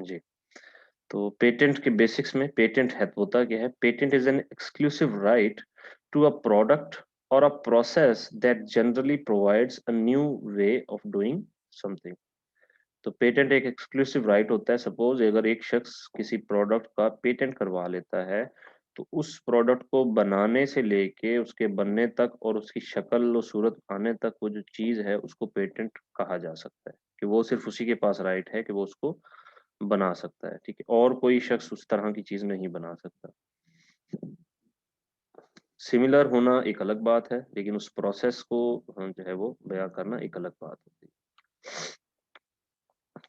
जी। तो पेटेंट के बेसिक्स में पेटेंट है होता क्या है? Patent is an exclusive right to a product or a process that generally provides a new way of doing something. तो पेटेंट एक एक्सक्लूसिव राइट होता है। सपोज अगर एक शख्स किसी प्रोडक्ट का पेटेंट करवा लेता है, तो उस प्रोडक्ट को बनाने से लेके उसके बनने तक और उसकी शक्ल और सूरत आने तक वो जो चीज है उसको पेटेंट कहा जा सकता है, कि वो सिर्फ उसी के पास राइट है कि वो उसको बना सकता है। ठीक है, और कोई शख्स उस तरह की चीज नहीं बना सकता। सिमिलर होना एक अलग बात है, लेकिन उस प्रोसेस को जो है वो बयां करना एक अलग बात होती है।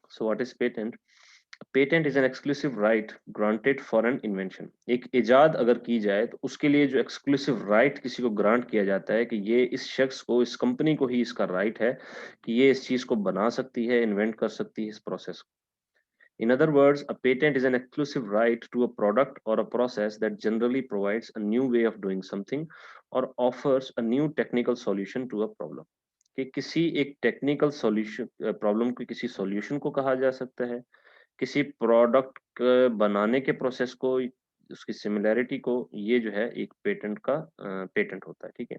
So what is patent? Patent is an exclusive right granted for an invention. एक इजाद अगर की जाए तो उसके लिए जो एक्सक्लूसिव राइट किसी को ग्रांट किया जाता है कि ये इस शख्स को, इस कंपनी को ही इसका राइट है कि ये इस चीज को बना सकती है, इन्वेंट कर सकती है इस प्रोसेस को। In other words, a patent is an exclusive right to a product or a process that generally provides a new way of doing something or offers a new technical solution to a problem. कि किसी एक technical solution problem को किसी solution को कहा जा सकता है, किसी प्रोडक्ट बनाने के प्रोसेस को, उसकी सिमिलैरिटी को, ये जो है एक पेटेंट का पेटेंट होता है। ठीक है,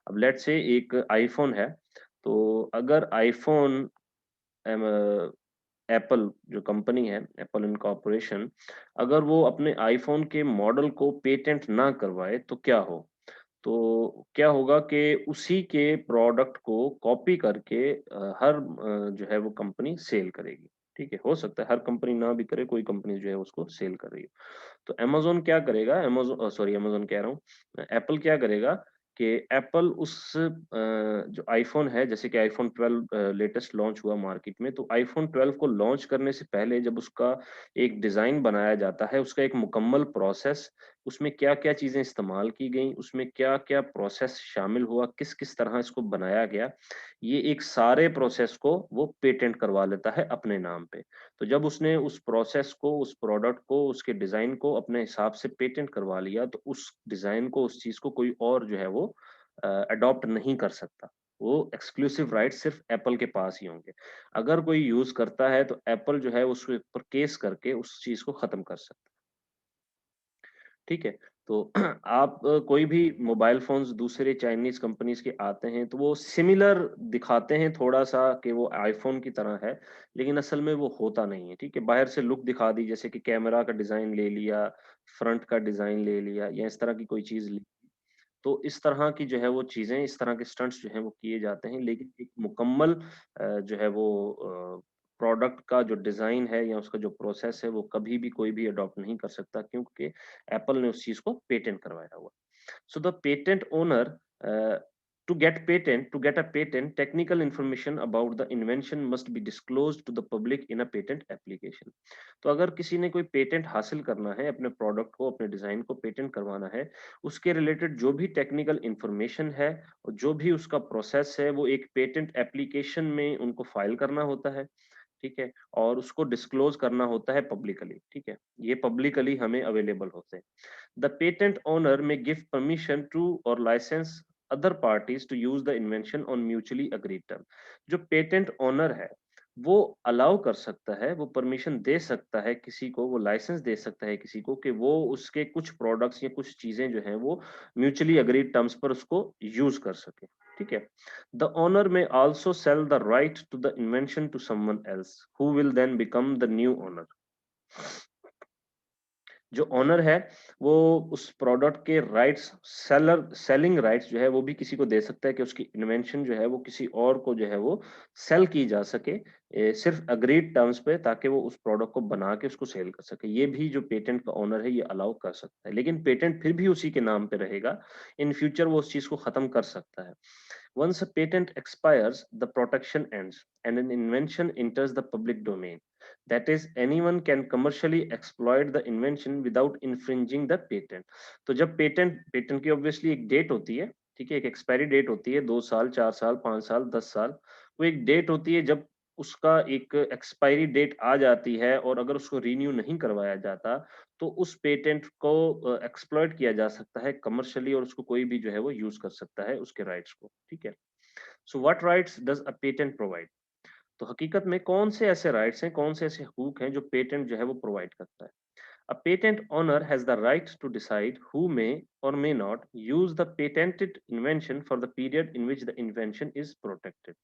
अब लेट से एक आईफोन है, तो अगर आईफोन एप्पल जो कंपनी है, एप्पल इनकॉर्पोरेशन, अगर वो अपने आईफोन के मॉडल को पेटेंट ना करवाए तो क्या हो? तो क्या होगा कि उसी के प्रोडक्ट को कॉपी करके हर जो है वो कंपनी सेल करेगी। ठीक है, हो सकता है हर कंपनी ना भी करे, कोई कंपनी जो है उसको सेल कर रही है। तो अमेज़न क्या करेगा, अमेज़न सॉरी अमेज़न कह रहा हूँ, एप्पल क्या करेगा कि एप्पल उस जो आईफ़ोन है, जैसे कि आईफ़ोन 12 लेटेस्ट लॉन्च हुआ मार्केट में, तो आईफ़ोन 12 को लॉन्च करने से पहले जब उसका एक डिज़ाइन बनाया जाता है, उसका एक मुकम्मल प्रोसेस, उसमें क्या-क्या चीज़ें इस्तेमाल की गईं, उसमें क्या-क्या प्रोसेस शामिल हुआ, किस-किस तरह इसको बनाया गया, ये एक सारे प्रोसेस को वो पेटेंट करवा लेता है अपने नाम पे। तो जब उसने उस प्रोसेस को, उस प्रोडक्ट को, उसके डिजाइन को अपने हिसाब से पेटेंट करवा लिया, तो उस डिजाइन को, उस चीज को कोई और जो है वो अडॉप्ट नहीं कर सकता। वो एक्सक्लूसिव राइट सिर्फ एप्पल के पास ही होंगे। अगर कोई यूज करता है तो एप्पल जो है उसके ऊपर केस करके उस चीज को खत्म कर सकता है। ठीक है, तो आप कोई भी मोबाइल फोन्स दूसरे चाइनीज कंपनीज के आते हैं तो वो सिमिलर दिखाते हैं थोड़ा सा कि वो आईफोन की तरह है, लेकिन असल में वो होता नहीं है। ठीक है, बाहर से लुक दिखा दी, जैसे कि कैमरा का डिजाइन ले लिया, फ्रंट का डिजाइन ले लिया, या इस तरह की कोई चीज ली, तो इस तरह की जो है वो चीजें, इस तरह के स्टंट्स जो है वो किए जाते हैं, लेकिन एक मुकम्मल जो है वो प्रोडक्ट का जो डिजाइन है या उसका जो प्रोसेस है वो कभी भी कोई भी अडॉप्ट नहीं कर सकता, क्योंकि एप्पल ने उस चीज को पेटेंट करवाया हुआ। So the patent owner, uh, to get a patent, technical information about the invention must be disclosed to the public in a patent application. तो अगर किसी ने कोई पेटेंट हासिल करना है, अपने प्रोडक्ट को, अपने डिजाइन को पेटेंट करवाना है, उसके रिलेटेड जो भी टेक्निकल इंफॉर्मेशन है और जो भी उसका प्रोसेस है, वो एक पेटेंट एप्लीकेशन में उनको फाइल करना होता है। ठीक है, और उसको डिस्क्लोज करना होता है पब्लिकली। ठीक है, ये पब्लिकली हमें अवेलेबल होते हैं। The patent owner may give permission to or license other parties to use the invention on mutually agreed term. जो पेटेंट ओनर है वो अलाउ कर सकता है, वो परमिशन दे सकता है किसी को, वो लाइसेंस दे सकता है किसी को कि वो उसके कुछ प्रोडक्ट्स या कुछ चीजें जो हैं वो म्यूचुअली अग्रीड टर्म्स पर उसको यूज कर सके। ठीक है, the owner may also sell the right to the invention to someone else who will then become the new owner. जो ओनर है वो उस प्रोडक्ट के राइट्स, सेलिंग राइट्स जो है वो भी किसी को दे सकता है कि उसकी इन्वेंशन जो है वो किसी और को जो है वो सेल की जा सके, सिर्फ अग्रीड टर्म्स पे, ताकि वो उस प्रोडक्ट को बना के उसको सेल कर सके। ये भी जो पेटेंट का ओनर है ये अलाउ कर सकता है, लेकिन पेटेंट फिर भी उसी के नाम पे रहेगा। इन फ्यूचर वो उस चीज को खत्म कर सकता है। Once a patent expires, the protection ends and an invention enters the public domain. That is, anyone can commercially exploit the invention without infringing the patent. तो जब पेटेंट की ऑब्वियसली एक डेट होती है, ठीक है, एक एक्सपायरी डेट होती है, 2 साल, 4 साल, 5 साल, 10 साल, वो एक डेट होती है जब उसका एक एक्सपायरी डेट आ जाती है, और अगर उसको रीन्यू नहीं करवाया जाता तो उस पेटेंट को एक्सप्लॉइट किया जा सकता है कमर्शियली, और उसको कोई भी जो है वो यूज कर सकता है उसके राइट्स को। ठीक है, so what rights does a patent provide? तो हकीकत में कौन से ऐसे राइट्स हैं, कौन से ऐसे हकूक हैं जो पेटेंट जो है वो प्रोवाइड करता है। A patent owner has the right to decide who may or may not use the patented invention for the period in which the invention is protected.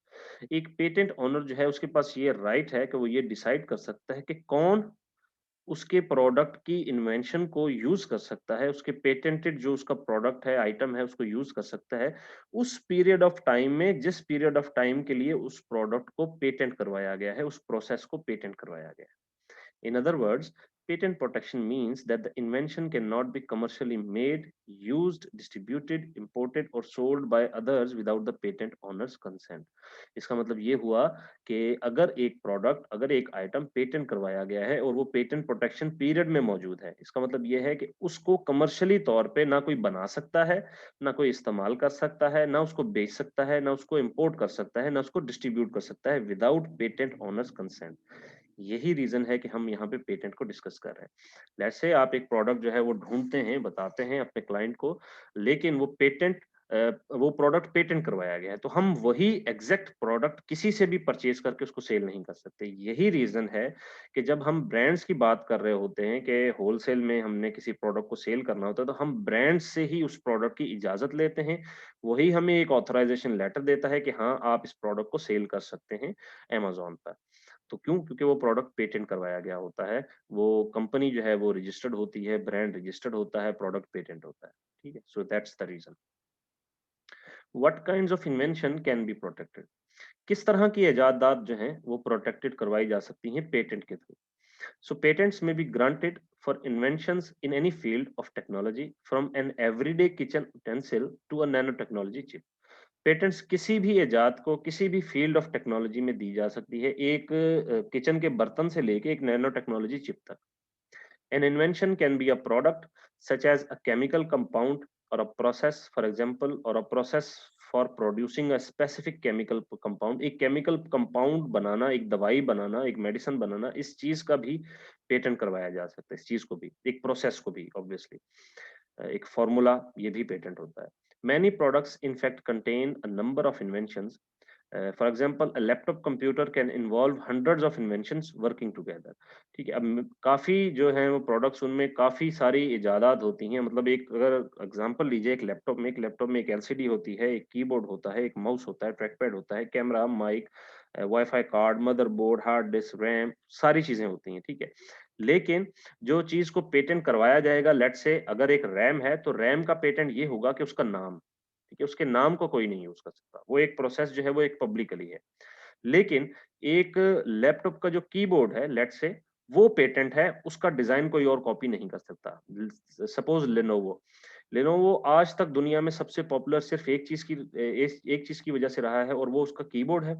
एक पेटेंट ओनर जो है उसके पास ये राइट है कि वो ये डिसाइड कर सकता है कि कौन उसके प्रोडक्ट की इन्वेंशन को यूज कर सकता है, उसके पेटेंटेड जो उसका प्रोडक्ट है, आइटम है, उसको यूज कर सकता है उस पीरियड ऑफ टाइम में, जिस पीरियड ऑफ टाइम के लिए उस प्रोडक्ट को पेटेंट करवाया गया है, उस प्रोसेस को पेटेंट करवाया गया है। In other words, patent protection means that the invention cannot be commercially made, used, distributed, imported or sold by others without the patent owner's consent. इसका मतलब ये हुआ कि अगर एक प्रोडक्ट, अगर एक आइटम पेटेंट करवाया गया है और वो पेटेंट प्रोटेक्शन पीरियड में मौजूद है, इसका मतलब ये है कि उसको कमर्शियली तौर पे ना कोई बना सकता है, ना कोई इस्तेमाल कर सकता है, ना उसको बेच सकता है, ना उसको इंपोर्ट कर सकता है, ना उसको डिस्ट्रीब्यूट कर सकता है विदाउट पेटेंट ओनर्स कंसेंट। यही रीजन है कि हम यहाँ पे पेटेंट को डिस्कस कर रहे हैं। लेट्स से आप एक प्रोडक्ट जो है वो ढूंढते हैं, बताते हैं अपने क्लाइंट को, लेकिन वो प्रोडक्ट पेटेंट करवाया गया है, तो हम वही एग्जैक्ट प्रोडक्ट किसी से भी परचेज करके उसको सेल नहीं कर सकते। यही रीजन है कि जब हम ब्रांड्स की बात कर रहे होते हैं कि होलसेल में हमने किसी प्रोडक्ट को सेल करना होता है, तो हम ब्रांड से ही उस प्रोडक्ट की इजाजत लेते हैं। वही हमें एक ऑथराइजेशन लेटर देता है कि हाँ, आप इस प्रोडक्ट को सेल कर सकते हैं अमेज़न पर। तो क्यों? क्योंकि वो प्रोडक्ट पेटेंट करवाया गया होता है। वो कंपनी जो है वो रजिस्टर्ड होती है, ब्रांड रजिस्टर्ड होता है, प्रोडक्ट पेटेंट होता है। ठीक है? So that's the reason. What kinds of invention can be protected? किस तरह की इजादात जो हैं वो प्रोटेक्टेड करवाई जा सकती हैं पेटेंट के through? So patents may be granted for inventions in any field of technology from an everyday kitchen utensil to a nanotechnology chip. Patents किसी भी इजाद को किसी भी फील्ड ऑफ टेक्नोलॉजी में दी जा सकती है, एक किचन के बर्तन से लेके एक नैनो टेक्नोलॉजी चिप तक। An invention can be a product such as a chemical compound or a process, for example, or a process for producing a specific chemical compound. एक केमिकल कंपाउंड बनाना, एक दवाई बनाना, एक मेडिसिन बनाना, इस चीज का भी patent करवाया जा सकता है, इस चीज को भी, एक प्रोसेस को भी ऑब्वियसली। एक फॉर्मूला, ये भी पेटेंट होता है। Many products in fact contain a number of inventions. For example, a laptop computer can involve hundreds of inventions working together. ठीक है, अब काफी जो है वो प्रोडक्ट्स, उनमें काफी सारी इजादात होती हैं। मतलब एक अगर एग्जांपल लीजिए, एक लैपटॉप में एक एलसीडी होती है, एक कीबोर्ड होता है, एक माउस होता है, ट्रैकपैड होता है, camera, mic, wifi card, motherboard, hard disk, RAM, सारी चीजें होती हैं। ठीक है, लेकिन जो चीज को पेटेंट करवाया जाएगा, लेट्स से अगर एक रैम है, तो रैम का पेटेंट ये होगा कि उसका नाम, ठीक है, उसके नाम को कोई नहीं यूज कर सकता। वो एक प्रोसेस जो है वो एक पब्लिकली है। लेकिन एक लैपटॉप का जो कीबोर्ड है, लेट्स से, वो पेटेंट है, उसका डिजाइन कोई और कॉपी नहीं कर सकता। सपोज लेनोवो, लेनोवो आज तक दुनिया में सबसे पॉपुलर सिर्फ एक चीज की वजह से रहा है, और वो उसका कीबोर्ड है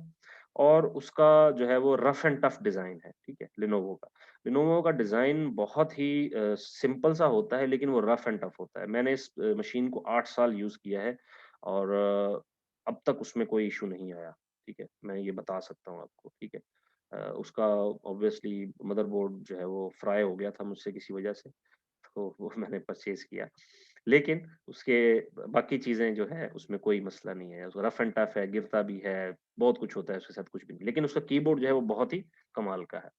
और उसका जो है वो रफ एंड टफ डिजाइन है। ठीक है, लिनोवो का डिजाइन बहुत ही सिंपल सा होता है, लेकिन वो रफ एंड टफ होता है। मैंने इस मशीन को 8 साल यूज किया है और अब तक उसमें कोई इशू नहीं आया। ठीक है, मैं ये बता सकता हूँ आपको। ठीक है, उसका ऑब्वियसली मदरबोर्ड जो है वो फ्राई हो गया था मुझसे किसी वजह से, तो वो मैंने परचेज किया। लेकिन उसके बाकी चीजें जो है उसमें कोई मसला नहीं है, रफ एंड टफ है, गिरता भी है, बहुत कुछ होता है उसके साथ, कुछ भी नहीं। लेकिन उसका कीबोर्ड जो है वो बहुत ही कमाल का है।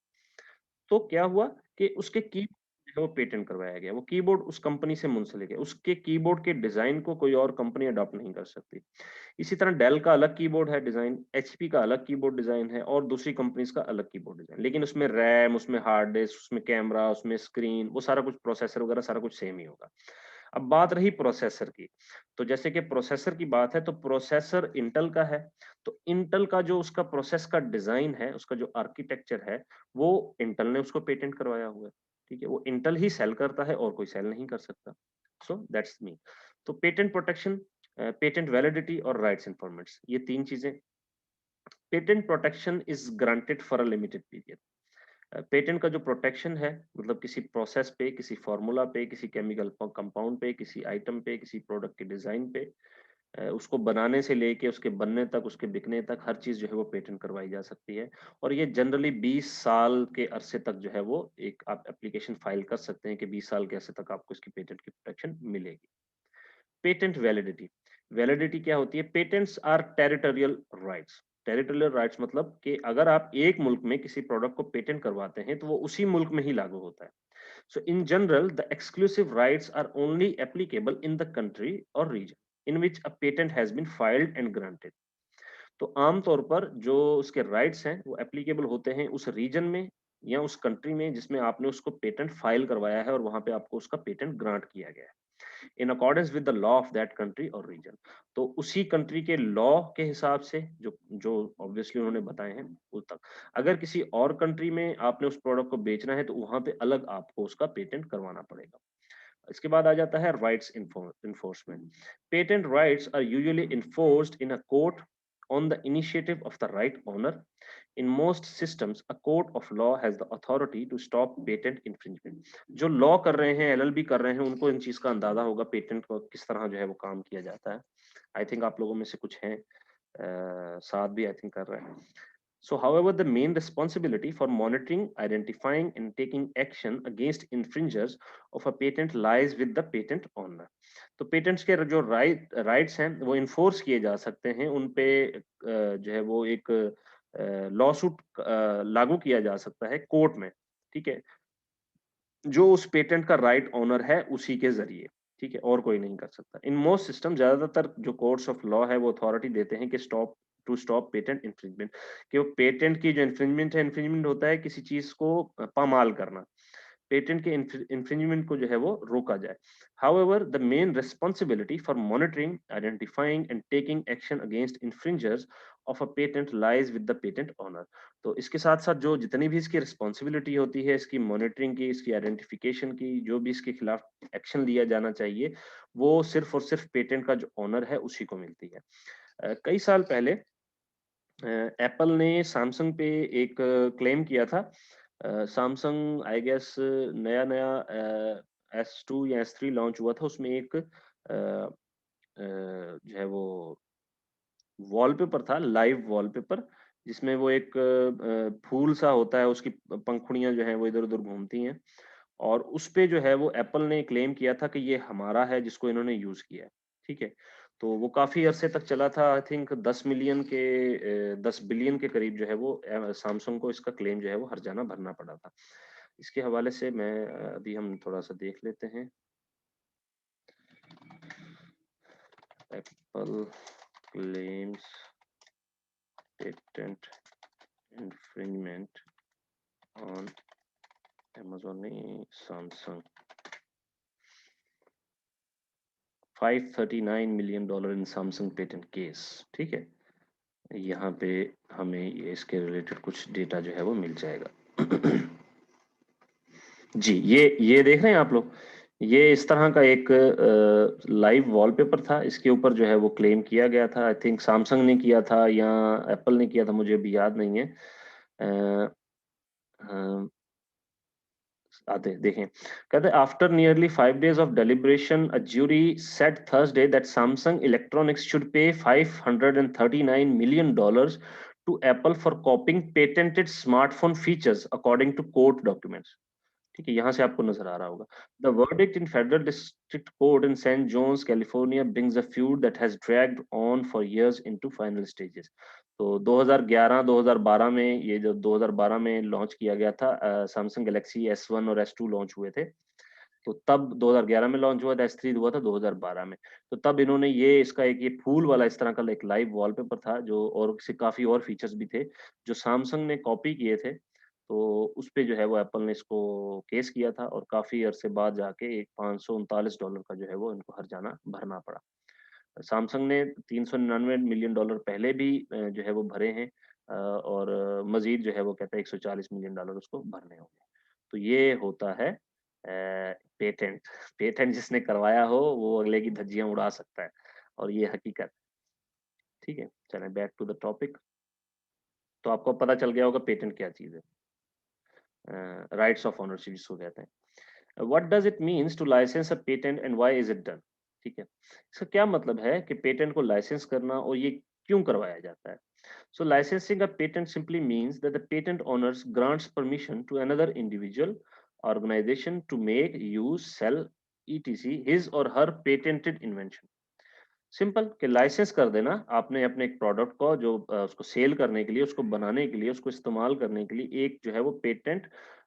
तो क्या हुआ कि उसके कीबोर्ड जो है वो पेटेंट करवाया गया। वो कीबोर्ड उस कंपनी से मुंसलिक है, उसके कीबोर्ड के डिजाइन को कोई और कंपनी अडॉप्ट नहीं कर सकती। इसी तरह डेल का अलग कीबोर्ड है डिजाइन, एचपी का अलग कीबोर्ड डिजाइन है और दूसरी कंपनीज का अलग कीबोर्ड डिजाइन, लेकिन उसमें रैम, उसमें हार्ड डिस्क, उसमें कैमरा, उसमें स्क्रीन, वो सारा कुछ, प्रोसेसर वगैरह सारा कुछ सेम ही होगा। अब बात रही प्रोसेसर की, तो जैसे कि प्रोसेसर की बात है, तो प्रोसेसर इंटेल का है। तो इंटेल का जो उसका प्रोसेस का डिजाइन है, उसका जो आर्किटेक्चर है, वो इंटेल ने उसको पेटेंट करवाया हुआ है। ठीक है, वो इंटेल ही सेल करता है और कोई सेल नहीं कर सकता। So that's me. तो पेटेंट प्रोटेक्शन, पेटेंट वैलिडिटी और राइट्स इन्फॉर्मेट्स, ये तीन चीजें। Patent protection is granted for a limited period. Patent का जो प्रोटेक्शन है, मतलब किसी प्रोसेस पे, किसी फॉर्मूला पे, किसी केमिकल कंपाउंड पे, किसी आइटम पे, किसी प्रोडक्ट के डिजाइन पे, उसको बनाने से लेके उसके बनने तक, उसके बिकने तक, हर चीज जो है वो पेटेंट करवाई जा सकती है। और ये जनरली 20 साल के अरसे तक जो है वो एक आप एप्लीकेशन फाइल कर सकते हैं कि 20 साल के अरसे तक आपको इसकी पेटेंट की प्रोटेक्शन मिलेगी। पेटेंट वैलिडिटी, वैलिडिटी क्या होती है? Patents are territorial rights. Territorial rights मतलब कि अगर आप एक मुल्क में किसी प्रोडक्ट को पेटेंट करवाते हैं तो वो उसी मुल्क में ही लागू होता है। So in general, the exclusive rights are only applicable in the country or region in which a patent has been filed and granted. तो आमतौर पर जो उसके राइट्स हैं वो एप्लीकेबल होते हैं उस रीजन में या उस कंट्री में जिसमें आपने उसको पेटेंट फाइल करवाया है और वहां पे आपको उसका पेटेंट ग्रांट किया गया है in accordance with the law of that country और रीजन। तो उसी कंट्री के लॉ के हिसाब से जो जो ऑब्वियसली उन्होंने बताए हैं उस तक। अगर किसी और कंट्री में आपने उस प्रोडक्ट को बेचना है तो वहां पे अलग आपको उसका पेटेंट करवाना पड़ेगा। इसके बाद आ जाता है rights enforcement. Patent rights are usually enforced in a court on the initiative of the right owner. In most systems, a court of law has the authority to stop patent infringement. जो law कर रहे हैं LLB कर रहे हैं उनको इन चीज का अंदाजा होगा पेटेंट को किस तरह जो है वो काम किया जाता है। आई थिंक आप लोगों में से कुछ हैं साथ भी आई थिंक कर रहे हैं। So, however, the main responsibility for monitoring, identifying, and taking action against infringers of a patent lies with the patent owner. तो पेटेंट्स के जो राइट्स हैं वो इन्फोर्स किए जा सकते हैं उन पे जो है वो एक लॉ सूट लागू किया जा सकता है कोर्ट में। ठीक है, जो उस पेटेंट का राइट ओनर है उसी के जरिए। ठीक है, और कोई नहीं कर सकता। इन मोस्ट सिस्टम ज्यादातर जो कोर्ट्स ऑफ लॉ है वो अथॉरिटी देते हैं कि स्टॉप पेटेंट इन्फ्रिंजमेंट, कि वो पेटेंट की जो इन्फ्रिंजमेंट है, इन्फ्रिंजमेंट होता है किसी चीज को पामाल करना, पेटेंट के इन्फ्रिंजमेंट को जो है वो रोका जाए। However, the main responsibility for monitoring, identifying and taking action against infringers of a patent lies with the patent owner. तो इसके साथ साथ जो जितनी भी इसकी रिस्पॉन्सिबिलिटी होती है इसकी मॉनिटरिंग की, इसकी आइडेंटिफिकेशन की, जो भी इसके खिलाफ एक्शन लिया जाना चाहिए वो सिर्फ और सिर्फ पेटेंट का जो ऑनर है उसी को मिलती है। कई साल पहले एप्पल ने सैमसंग पे एक क्लेम किया था। सैमसंग आई गेस नया नया S2 या S3 लॉन्च हुआ था, उसमें एक जो है वो वॉलपेपर था, लाइव वॉलपेपर, जिसमें वो एक फूल सा होता है, उसकी पंखुड़ियां जो है वो इधर उधर घूमती हैं और उस पे जो है वो एप्पल ने क्लेम किया था कि ये हमारा है जिसको इन्होंने यूज किया है। ठीक है, तो वो काफी अरसे तक चला था। आई थिंक 10 बिलियन के करीब जो है वो सैमसंग को इसका क्लेम जो है वो हर्जाना भरना पड़ा था। इसके हवाले से मैं अभी हम थोड़ा सा देख लेते हैं। Apple claims patent infringement on Amazon नहीं, Samsung। $539 million in Samsung patent case। ठीक है, यहाँ पे हमें ये इसके रिलेटेड कुछ डेटा जो है वो मिल जाएगा। जी, ये देख रहे हैं आप लोग, ये इस तरह का एक लाइव वॉलपेपर था। इसके ऊपर जो है वो क्लेम किया गया था। आई थिंक सैमसंग ने किया था या एप्पल ने किया था, मुझे अभी याद नहीं है। अ, अ, आते हैं, देखें। कहते हैं after nearly 5 days of deliberation, a jury said Thursday that Samsung Electronics should pay $539 million to Apple for copying patented smartphone features, according to court documents। ठीक है, यहाँ से आपको नजर आ रहा होगा। The verdict in Federal District Court in San Jose, California brings a feud that has dragged on for years into final stages। तो 2011-2012 में, ये जो 2012 में लॉन्च किया गया था, सैमसंग गैलेक्सी S1 और S2 लॉन्च हुए थे। तो तब 2011 में लॉन्च हुआ था, S3 हुआ था 2012 में। तो तब इन्होंने ये इसका एक ये फूल वाला इस तरह का एक लाइव वॉलपेपर था जो, और इससे काफी और फीचर्स भी थे जो सैमसंग ने कॉपी किए थे। तो उस पे जो है वो एप्पल ने इसको केस किया था और काफी अरसे बाद जाके एक $539 का जो है वो इनको हर्जाना भरना पड़ा। सैमसंग ने $399 मिलियन पहले भी जो है वो भरे हैं और मजीद जो है वो कहता है $140 मिलियन उसको भरने होंगे। तो ये होता है पेटेंट। पेटेंट जिसने करवाया हो वो अगले की धज्जियां उड़ा सकता है, और ये हकीकत। ठीक है, चलें बैक टू द टॉपिक। तो आपको पता चल गया होगा पेटेंट क्या चीज है, राइट्स ऑफ ओनरशिप जिसको कहते हैं। What does it means to license a patent and why is it done. ठीक है, इसका क्या मतलब है कि पेटेंट को लाइसेंस करना और ये क्यों करवाया जाता है। So licensing a patent simply means that the patent owners grants permission to another individual, organization to make, use, sell, etc. his or her patented invention। Simple कि लाइसेंस कर देना आपने अपने एक प्रोडक्ट को जो उसको सेल करने के लिए, उसको बनाने के लिए, उसको इस्तेमाल करने के लिए एक जो है वो पेटेंट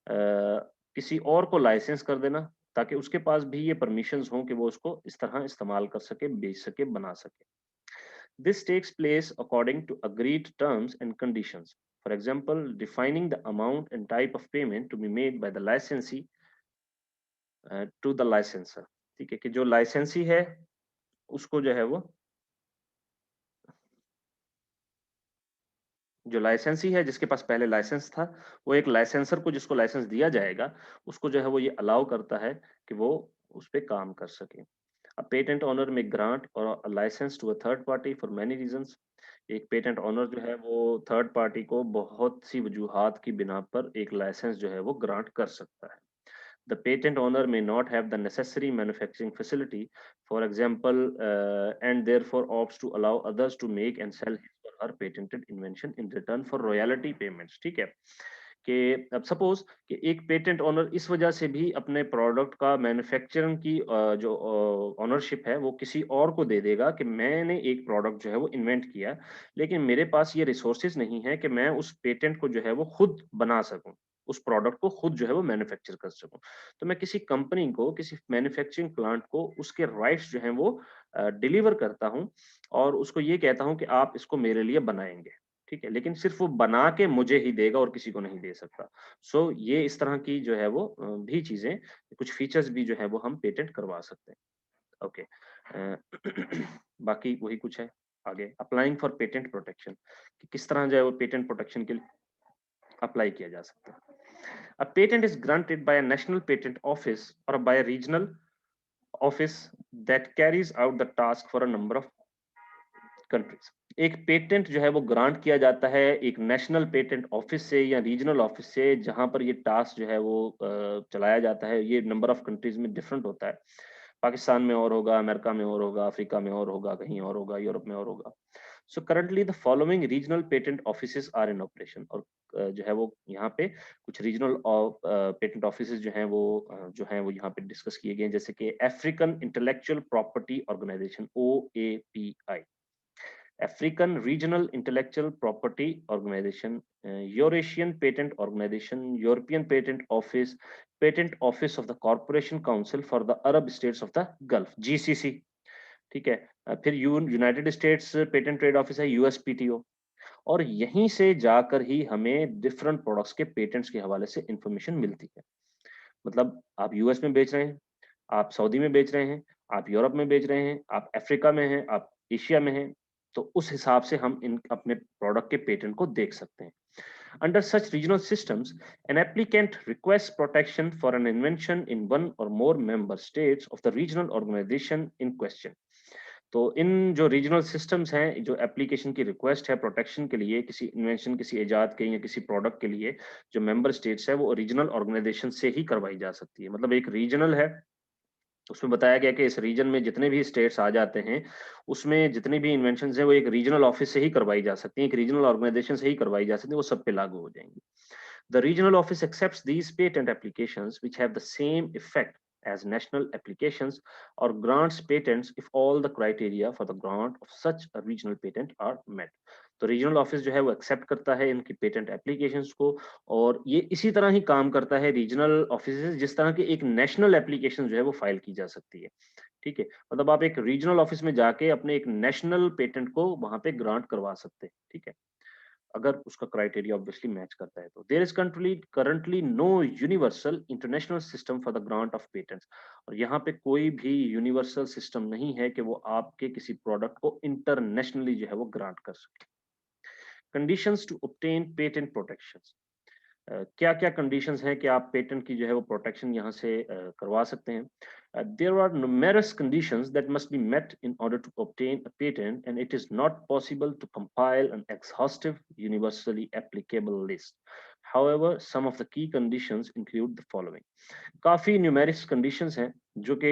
किसी और को लाइसेंस कर देना, ताकि उसके पास भी ये परमिशंस हों कि वो उसको इस तरह इस्तेमाल कर सके, बेच सके, बना सके। This takes place according to agreed terms and conditions. For example, defining the amount and type of payment to be made by the licensee to the licensor. ठीक है कि जो लाइसेंसी है उसको जो है वो जो लाइसेंसी है जिसके पास पहले लाइसेंस था, वो एक लाइसेंसर को जिसको लाइसेंस दिया जाएगा, उसको जो है वो ये अलाउ करता है कि वो उस पे काम कर सके। A patent owner may grant or a license to a third party for many reasons. एक पेटेंट ओनर जो है वो थर्ड पार्टी को बहुत सी वजूहात की बिना पर एक लाइसेंस जो है वो ग्रांट कर सकता है। The patent owner may not have the necessary manufacturing facility, for example, and therefore opts to allow others to make and sell his or her patented invention in return for royalty payments. ठीक है कि अब suppose कि एक patent owner इस वजह से भी अपने प्रोडक्ट का मैन्युफैक्चरिंग की जो ओनरशिप है वो किसी और को दे देगा कि मैंने एक प्रोडक्ट जो है वो इन्वेंट किया, लेकिन मेरे पास ये रिसोर्सेज नहीं है कि मैं उस पेटेंट को जो है वो खुद बना सकूं, उस प्रोडक्ट को खुद जो है वो मैन्युफैक्चर कर सकूं। तो मैं किसी कंपनी को, किसी मैन्युफैक्चरिंग प्लांट को उसके राइट्स जो हैं वो डिलीवर करता हूं और उसको ये कहता हूं कि आप इसको मेरे लिए बनाएंगे। ठीक है, लेकिन सिर्फ वो बना के मुझे ही देगा और किसी को नहीं दे सकता। सो ये इस तरह की जो है वो भी चीजें, कुछ फीचर्स भी जो है वो हम पेटेंट करवा सकते हैं। ओके। बाकी वही कुछ है आगे, अप्लाइंग फॉर पेटेंट प्रोटेक्शन, कि किस तरह जो है वो पेटेंट प्रोटेक्शन के लिए अप्लाई किया जा सकता है। A patent is granted by a national patent office or by a regional office that carries out the task for a number of countries. एक पेटेंट जो है वो ग्रांट किया जाता है एक नेशनल पेटेंट ऑफिस से या रीजनल ऑफिस से, जहां पर ये टास्क जो है वो चलाया जाता है। ये नंबर ऑफ कंट्रीज में डिफरेंट होता है, पाकिस्तान में और होगा, अमेरिका में और होगा, अफ्रीका में और होगा, कहीं और होगा, यूरोप में और होगा। So currently the following regional patent offices are in operation, और जो है वो यहाँ पे कुछ रीजनल पेटेंट ऑफिसेज जो हैं वो यहाँ पे डिस्कस किए गए हैं, जैसे कि African intellectual property organization, OAPI, African Regional Intellectual Property Organization, Eurasian Patent Organization, European Patent Office, Patent Office of the Corporation Council for the Arab States of the Gulf, GCC। ठीक है। फिर United states patent trade office है, USPTO। और यहीं से जाकर ही हमें different products के पेटेंट्स के हवाले से इंफॉर्मेशन मिलती है। मतलब आप यूएस में बेच रहे हैं, आप सऊदी में बेच रहे हैं, आप यूरोप में बेच रहे हैं, आप अफ्रीका में हैं, आप एशिया में हैं, तो उस हिसाब से हम इन अपने प्रोडक्ट के पेटेंट को देख सकते हैं। Under such regional systems, an applicant requests protection for an invention in one or more member states of the regional organization in question. तो इन जो रीजनल सिस्टम्स हैं, जो एप्लीकेशन की रिक्वेस्ट है प्रोटेक्शन के लिए किसी इन्वेंशन, किसी इजाद के या किसी प्रोडक्ट के लिए, जो मेंबर स्टेट्स है वो रीजनल ऑर्गेनाइजेशन से ही करवाई जा सकती है। मतलब एक रीजनल है, उसमें बताया गया कि इस रीजन में जितने भी स्टेट्स आ जाते हैं, उसमें जितनी भी इन्वेंशंस हैं वो एक रीजनल ऑफिस से ही करवाई जा सकती हैं, एक रीजनल ऑर्गेनाइजेशन से ही करवाई जा सकती है, वो सब पे लागू हो जाएंगी। The regional office accepts these patent applications which have the same effect as national applications or grants patents if all the criteria for the grant of such a regional patent are met. तो regional office जो है वो accept करता है इनकी patent applications को, और ये इसी तरह ही काम करता है रीजनल ऑफिस जिस तरह की एक नेशनल एप्लीकेशन जो है वो फाइल की जा सकती है। ठीक है, मतलब आप एक रीजनल ऑफिस में जाके अपने एक नेशनल पेटेंट को वहां पे ग्रांट करवा सकते हैं। ठीक है, अगर उसका क्राइटेरिया ऑब्वियसली मैच करता है तो। There is currently no universal international system for the grant of patents, और यहाँ पे कोई भी यूनिवर्सल सिस्टम नहीं है कि वो आपके किसी प्रोडक्ट को इंटरनेशनली जो है वो ग्रांट कर सके। Conditions to obtain patent protection, क्या क्या कंडीशंस हैं कि आप पेटेंट की जो है वो प्रोटेक्शन यहाँ से करवा सकते हैं। There are numerous conditions that must be met in order to obtain a patent and it is not possible to compile an exhaustive universally applicable list. However, some of the key conditions include the following. काफी numerics conditions हैं जो कि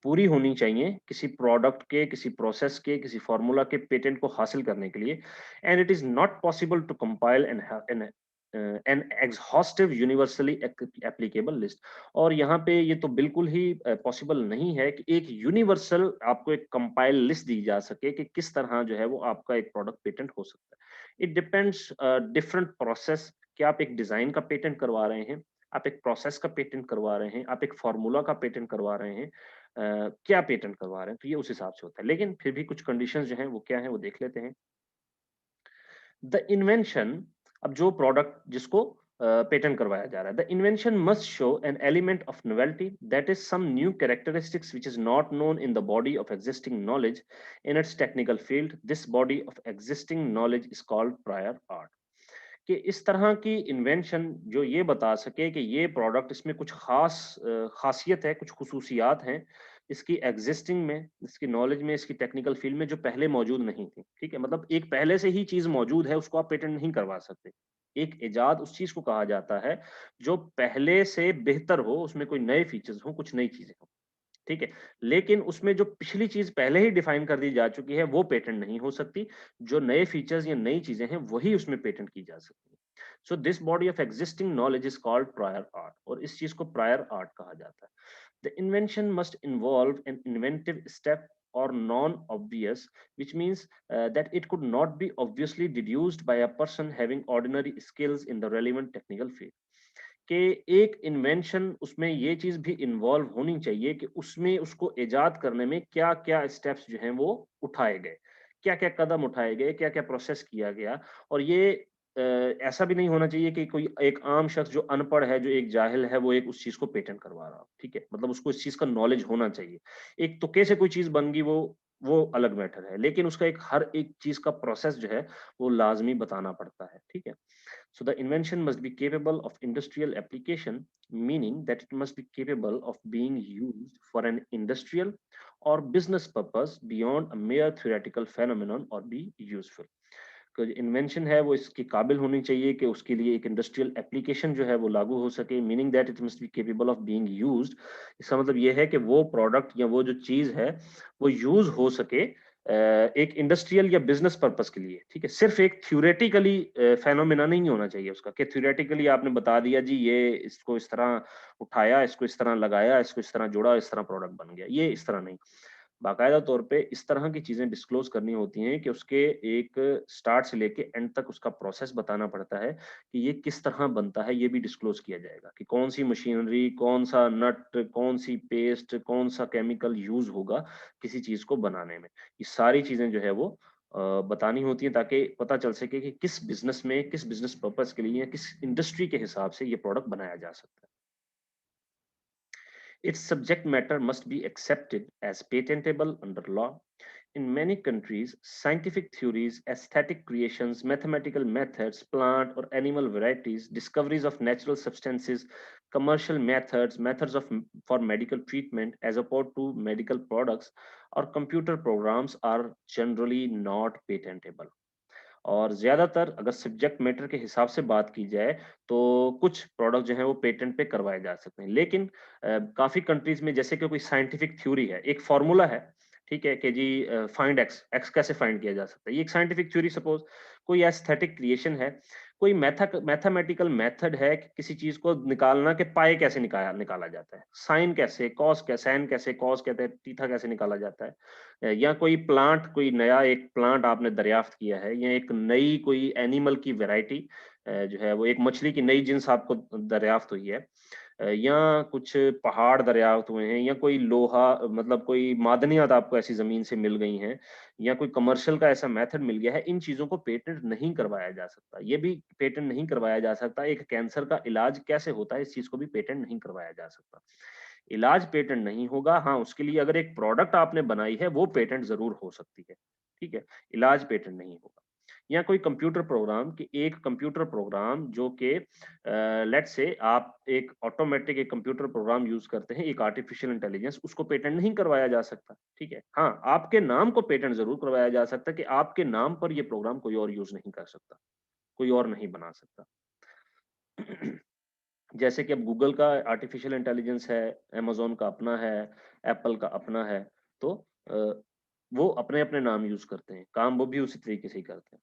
पूरी होनी चाहिए किसी product के, किसी प्रोसेस के, किसी फार्मूला के पेटेंट को हासिल करने के लिए। And it is not possible to compile an an exhaustive universally applicable list. और यहाँ पे ये तो बिल्कुल ही पॉसिबल नहीं है कि एक यूनिवर्सल आपको एक कंपाइल लिस्ट दी जा सके कि किस तरह जो है वो आपका एक प्रोडक्ट पेटेंट हो सकता है। इट डिपेंड्स डिफरेंट प्रोसेस, कि आप एक डिजाइन का पेटेंट करवा रहे हैं, आप एक प्रोसेस का पेटेंट करवा रहे हैं, आप एक फार्मूला का पेटेंट करवा रहे हैं, क्या पेटेंट करवा रहे हैं, तो ये उस हिसाब से होता है। लेकिन फिर भी कुछ कंडीशंस जो हैं वो क्या है वो देख लेते हैं। द इन्वेंशन, अब जो प्रोडक्ट जिसको पेटेंट करवाया जा रहा है, the invention must show an element of novelty, that is some new characteristics which is not known in the body of existing knowledge in its technical field. This body of existing knowledge is called prior art. कि इस तरह की invention जो ये बता सके कि ये प्रोडक्ट, इसमें कुछ खास खासियत है, कुछ खुसूसियात हैं इसकी एग्जिस्टिंग में, इसकी नॉलेज में, इसकी टेक्निकल फील्ड में, जो पहले मौजूद नहीं थी। ठीक है, मतलब एक पहले से ही चीज मौजूद है, उसको आप पेटेंट नहीं करवा सकते। एक इजाद उस चीज को कहा जाता है जो पहले से बेहतर हो, उसमें कोई नए फीचर्स हो, कुछ नई चीजें हो। ठीक है, लेकिन उसमें जो पिछली चीज पहले ही डिफाइन कर दी जा चुकी है वो पेटेंट नहीं हो सकती। जो नए फीचर्स या नई चीजें हैं वही उसमें पेटेंट की जा सकती है। So this body of existing knowledge is called prior art, और इस चीज को प्रायर आर्ट कहा जाता है। The invention must involve N inventive step or non-obvious, which means that it could not be obviously deduced by a person having ordinary skills in the relevant technical field. कि एक invention, उसमें ये चीज भी involve होनी चाहिए कि उसमें उसको इजाद करने में क्या क्या स्टेप्स जो हैं वो उठाए गए, क्या क्या कदम उठाए गए, क्या क्या प्रोसेस किया गया। और ये ऐसा भी नहीं होना चाहिए कि कोई एक आम शख्स जो अनपढ़ है, जो एक जाहिल है, वो एक उस चीज को पेटेंट करवा रहा हो। ठीक है, मतलब उसको इस चीज का नॉलेज होना चाहिए। एक तुक्के से कोई चीज बन गई, वो अलग मैटर है, लेकिन उसका एक हर एक चीज का प्रोसेस जो है वो लाजमी बताना पड़ता है। ठीक है, so the invention must be capable of industrial application, meaning that it must be capable of being used for an industrial or business purpose beyond a mere theoretical phenomenon or be useful. तो जो invention है वो इसकी काबिल होनी चाहिए कि उसके लिए एक इंडस्ट्रियल एप्लीकेशन जो है वो लागू हो सके, meaning that it must be capable of being used. इसका मतलब ये है कि वो प्रोडक्ट या वो जो चीज है वो यूज हो सके एक इंडस्ट्रियल या बिजनेस पर्पस के लिए। ठीक है, सिर्फ एक थ्योरेटिकली फेनोमेना नहीं होना चाहिए उसका, कि थ्योरेटिकली आपने बता दिया जी ये इसको इस तरह उठाया, इसको इस तरह लगाया, इसको इस तरह जोड़ा, इस तरह प्रोडक्ट बन गया। ये इस तरह नहीं, बाकायदा तौर पे इस तरह की चीजें डिस्क्लोज करनी होती हैं कि उसके एक स्टार्ट से लेके एंड तक उसका प्रोसेस बताना पड़ता है कि ये किस तरह बनता है। ये भी डिस्क्लोज किया जाएगा कि कौन सी मशीनरी, कौन सा नट, कौन सी पेस्ट, कौन सा केमिकल यूज होगा किसी चीज को बनाने में। ये सारी चीजें जो है वो बतानी होती हैं ताकि पता चल सके कि किस बिजनेस में, किस बिजनेस पर्पज के लिए या किस इंडस्ट्री के हिसाब से ये प्रोडक्ट बनाया जा सकता है। Its subject matter must be accepted as patentable under law. In many countries, scientific theories, aesthetic creations, mathematical methods, plant or animal varieties, discoveries of natural substances, commercial methods, methods for medical treatment as opposed to medical products, or computer programs are generally not patentable. और ज्यादातर अगर subject matter के हिसाब से बात की जाए तो कुछ प्रोडक्ट जो है वो पेटेंट पे करवाए जा सकते हैं, लेकिन काफी कंट्रीज में जैसे कि कोई साइंटिफिक थ्योरी है, एक फॉर्मूला है, ठीक है, कि जी फाइंड एक्स, एक्स कैसे फाइंड किया जा सकता है, ये एक साइंटिफिक थ्योरी। सपोज कोई एस्थेटिक क्रिएशन है, कोई मैथमेटिकल मेथड है कि किसी चीज को निकालना कि पाए कैसे निकाला जाता है, साइन कैसे, कॉस कैसे, साइन कैसे, कॉस कहते हैं, थीटा कैसे निकाला जाता है, या कोई प्लांट, कोई नया एक प्लांट आपने दरियाफ्त किया है, या एक नई कोई एनिमल की वैरायटी जो है वो एक मछली की नई जिन्स आपको दरियाफ्त हुई है, या कुछ पहाड़ दरियाफ्त हुए हैं, या कोई लोहा, मतलब कोई मादनियात आपको ऐसी जमीन से मिल गई हैं, या कोई कमर्शियल का ऐसा मेथड मिल गया है, इन चीजों को पेटेंट नहीं करवाया जा सकता। ये भी पेटेंट नहीं करवाया जा सकता। एक कैंसर का इलाज कैसे होता है, इस चीज को भी पेटेंट नहीं करवाया जा सकता। इलाज पेटेंट नहीं होगा, हाँ उसके लिए अगर एक प्रोडक्ट आपने बनाई है वो पेटेंट जरूर हो सकती है। ठीक है, इलाज पेटेंट नहीं होगा। या कोई कंप्यूटर प्रोग्राम, कि एक कंप्यूटर प्रोग्राम जो कि लेट्स से आप एक ऑटोमेटिक एक कंप्यूटर प्रोग्राम यूज करते हैं, एक आर्टिफिशियल इंटेलिजेंस, उसको पेटेंट नहीं करवाया जा सकता। ठीक है, हाँ आपके नाम को पेटेंट जरूर करवाया जा सकता है कि आपके नाम पर ये प्रोग्राम कोई और यूज नहीं कर सकता, कोई और नहीं बना सकता। जैसे कि अब गूगल का आर्टिफिशियल इंटेलिजेंस है, अमेज़न का अपना है, एप्पल का अपना है, तो वो अपने-अपने नाम यूज़ करते हैं, काम वो भी उसी तरीके से ही करते हैं।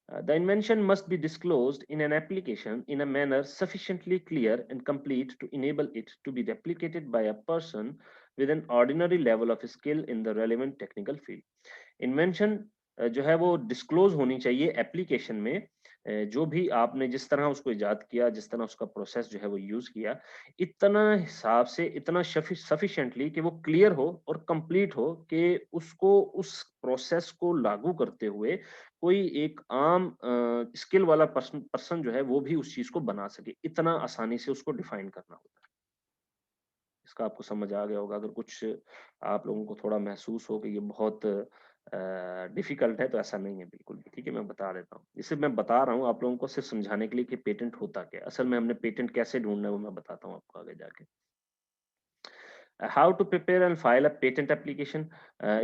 The invention must be disclosed in an application in a manner sufficiently clear and complete to enable it to be replicated by a person with an ordinary level of skill in the relevant technical field. Invention जो है वो disclose होनी चाहिए application में, जो भी आपने जिस तरह उसको इजाद किया, जिस तरह उसका प्रोसेस जो है वो यूज किया, इतना हिसाब से, इतना सफिशिएंटली कि वो क्लियर हो और कंप्लीट हो कि उसको, उस प्रोसेस को लागू करते हुए कोई एक आम स्किल वाला पर्सन जो है वो भी उस चीज को बना सके, इतना आसानी से उसको डिफाइन करना होता है। इसका आपको समझ आ गया होगा। अगर कुछ आप लोगों को थोड़ा महसूस हो कि ये बहुत डिफिकल्ट है, तो ऐसा नहीं है बिल्कुल भी। ठीक है, मैं बता देता हूँ। इसे मैं बता रहा हूँ आप लोगों को सिर्फ समझाने के लिए कि पेटेंट होता क्या है। असल में हमने पेटेंट कैसे ढूंढना है वो मैं बताता हूँ आपको आगे जाके। How to prepare and file a patent application,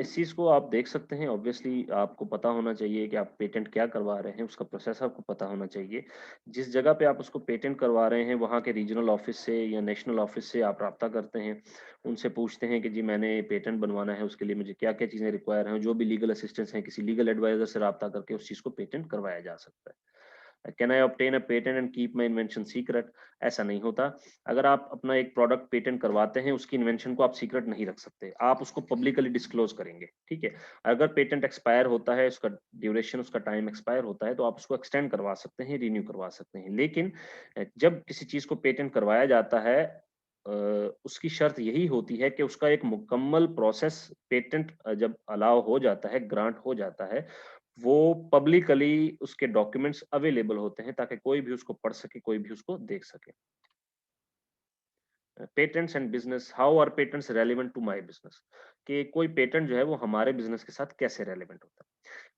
इस चीज को आप देख सकते हैं। ऑब्वियसली आपको पता होना चाहिए कि आप पेटेंट क्या करवा रहे हैं, उसका प्रोसेस आपको पता होना चाहिए। जिस जगह पे आप उसको पेटेंट करवा रहे हैं वहाँ के रीजनल ऑफिस से या नेशनल ऑफिस से आप राब्ता करते हैं, उनसे पूछते हैं कि जी मैंने पेटेंट बनवाना है, उसके लिए मुझे क्या क्या चीजें रिक्वायर हैं। जो भी लीगल असिस्टेंस हैं, किसी लीगल एडवाइजर से राब्ता करके उस चीज को पेटेंट करवाया जा सकता है। Can I obtain a patent and keep my invention secret, ऐसा नहीं होता। अगर आप अपना एक प्रोडक्ट पेटेंट करवाते हैं, उसकी इन्वेंशन को आप सीक्रेट नहीं रख सकते, आप उसको पब्लिकली डिस्क्लोज करेंगे। ठीक है, अगर पेटेंट एक्सपायर होता है, उसका ड्यूरेशन, उसका टाइम एक्सपायर होता है, तो आप उसको एक्सटेंड करवा सकते हैं, रिन्यू करवा सकते हैं। लेकिन जब किसी चीज को पेटेंट करवाया जाता है, उसकी शर्त यही होती है कि उसका एक मुकम्मल प्रोसेस, पेटेंट जब अलाउ हो जाता है, ग्रांट हो जाता है, वो पब्लिकली उसके डॉक्यूमेंट्स अवेलेबल होते हैं ताकि कोई भी उसको पढ़ सके, कोई भी उसको देख सके। Patents and business, how are patents relevant to my business, कि कोई पेटेंट जो है वो हमारे बिजनेस के साथ कैसे रेलेवेंट होता है।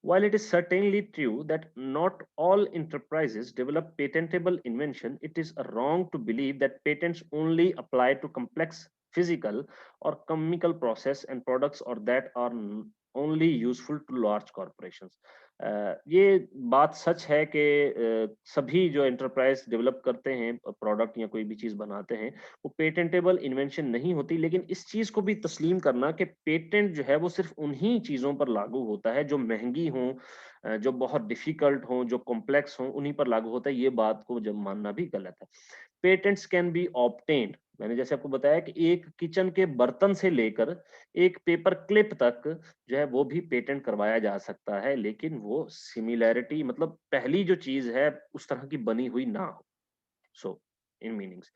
While it is certainly true that not all enterprises develop patentable invention, it is wrong to believe that patents only apply to complex physical or chemical process and products, or that are only useful to large corporations. ये बात सच है कि सभी जो enterprise develop करते हैं product या कोई भी चीज बनाते हैं, वो पेटेंटेबल इन्वेंशन नहीं होती। लेकिन इस चीज को भी तस्लीम करना कि पेटेंट जो है वो सिर्फ उन्हीं चीजों पर लागू होता है जो महंगी हों, जो बहुत डिफिकल्ट हों, जो कॉम्प्लेक्स हों, उन्हीं पर लागू होता है, ये बात को जब मानना भी गलत है। पेटेंट्स कैन बी ऑब्टेन्ड, मैंने जैसे आपको बताया कि एक किचन के बर्तन से लेकर एक पेपर क्लिप तक जो है वो भी पेटेंट करवाया जा सकता है, लेकिन वो सिमिलैरिटी, मतलब पहली जो चीज है उस तरह की बनी हुई ना हो। So, in meanings.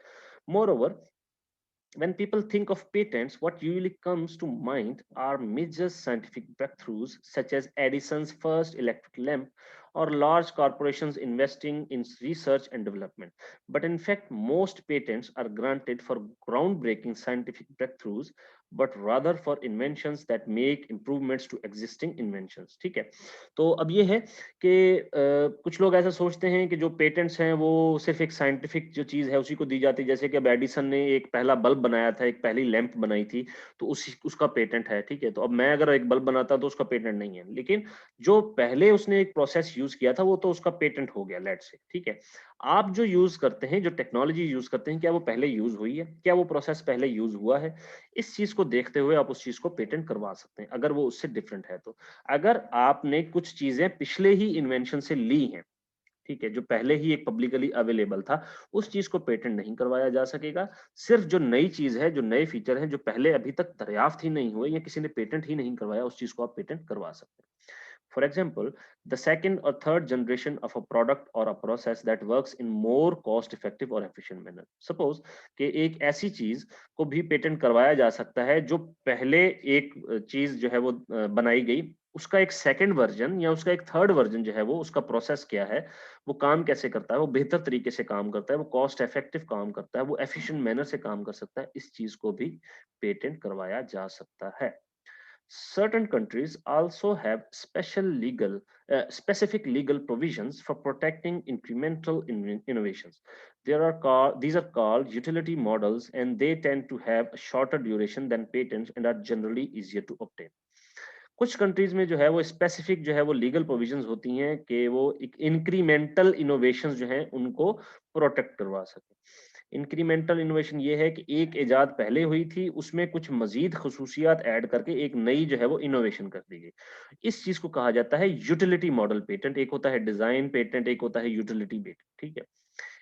Moreover, when people think of patents, what usually comes to mind are major scientific breakthroughs such as Edison's first electric lamp or large corporations investing in research and development. But in fact, most patents are granted for groundbreaking scientific breakthroughs, but rather for inventions that make improvements to existing inventions. ठीक है, तो अब ये है कि कुछ लोग ऐसा सोचते हैं कि जो पेटेंट्स हैं वो सिर्फ एक साइंटिफिक जो चीज है उसी को दी जाती है। जैसे कि अब एडिसन ने एक पहला बल्ब बनाया था, एक पहली लैंप बनाई थी, तो उसी उसका पेटेंट है। ठीक है, तो अब मैं अगर एक बल्ब बनाता तो उसका पेटेंट नहीं है, लेकिन जो पहले उसने एक प्रोसेस यूज किया था वो तो उसका पेटेंट हो गया, लेट से। ठीक है, आप जो यूज करते हैं, जो टेक्नोलॉजी यूज करते हैं, क्या वो पहले यूज हुई है, क्या वो प्रोसेस पहले यूज हुआ है, इस चीज को देखते हुए आप उस चीज को पेटेंट करवा सकते हैं, अगर वो उससे डिफरेंट है तो। अगर आपने कुछ चीजें पिछले ही इन्वेंशन से ली हैं, ठीक है, जो पहले ही एक पब्लिकली अवेलेबल था, उस चीज को पेटेंट नहीं करवाया जा सकेगा। सिर्फ जो नई चीज है, जो नए फीचर हैं, जो पहले अभी तक दरियाफ्त ही नहीं हुए या किसी ने पेटेंट ही नहीं करवाया, उस चीज को आप पेटेंट करवा सकते हैं। For example, the second or third generation of a product or a process that works in more cost effective or efficient manner. Suppose कि एक ऐसी चीज को भी पेटेंट करवाया जा सकता है जो पहले एक चीज जो है वो बनाई गई, उसका एक सेकंड वर्जन या उसका एक थर्ड वर्जन जो है वो, उसका प्रोसेस क्या है, वो काम कैसे करता है, वो बेहतर तरीके से काम करता है, वो कॉस्ट इफेक्टिव काम करता है, वो एफिशिएंट मैनर से काम कर सकता है, इस चीज को भी पेटेंट करवाया जा सकता है। Certain countries also have specific legal provisions for protecting incremental innovations. These are called utility models, and they tend to have a shorter duration than patents and are generally easier to obtain. कुछ countries में जो है वो specific जो है वो legal provisions होती हैं कि वो इंक्रीमेंटल इनोवेशंस जो हैं उनको प्रोटेक्ट करवा सके। इंक्रीमेंटल इनोवेशन ये है कि एक इजाद पहले हुई थी, उसमें कुछ मजीद खसूसियात ऐड करके एक नई जो है वो इनोवेशन कर दी गई। इस चीज को कहा जाता है यूटिलिटी मॉडल पेटेंट। एक होता है डिजाइन पेटेंट, एक होता है यूटिलिटी पेटेंट, ठीक है।